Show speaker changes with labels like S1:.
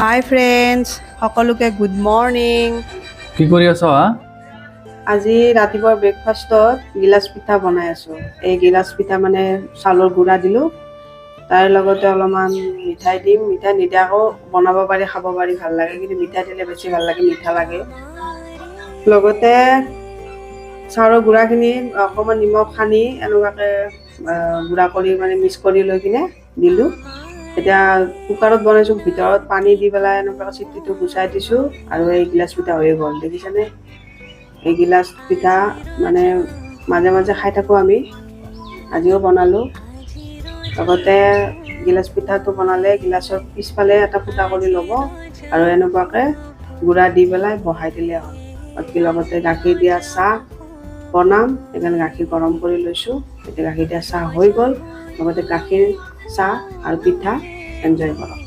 S1: হাই friends, সকলোকে good morning.
S2: কি কৰি আছ হা?
S1: আজি ৰাতিপুৱা ব্ৰেকফাষ্টত গিলাচ পিঠা বনাই আছোঁ। এই গিলাচ পিঠা মানে চাউলৰ গুড়া দিলোঁ, তাৰ লগতে অলপমান মিঠাই দিম। মিঠাই নিদিয়াকৈও বনাব পাৰি, খাব পাৰি, ভাল লাগে। কিন্তু মিঠাই দিলে বেছি ভাল লাগে, মিঠা লাগে। লগতে চাউলৰ গুড়াখিনি অকণমান নিমখ সানি এনেকুৱাকৈ গুড়া কৰি মানে মিক্স কৰি লৈ কিনে দিলোঁ। এতিয়া কুকাৰত বনাইছোঁ, ভিতৰত পানী দি পেলাই এনেকুৱাকৈ চিটিটো গুচাই দিছোঁ আৰু এই গিলাচ পিঠা হৈ গ'ল। দেখিছেনে? এই গিলাচ পিঠা মানে মাজে মাজে খাই থাকোঁ আমি, আজিও বনালোঁ। লগতে গিলাচ পিঠাটো বনালে গিলাচৰ পিছফালে এটা ফুটা কৰি ল'ব আৰু এনেকুৱাকৈ গুড়া দি পেলাই বহাই দিলে হ'ল। বাকী লগতে গাখীৰ দিয়া চাহ বনাম, সেইকাৰণে গাখীৰ গৰম কৰি লৈছোঁ। এতিয়া গাখীৰ দিয়া চাহ হৈ গ'ল, লগতে গাখীৰ চাহ আৰু পিঠা এনজয় কৰক।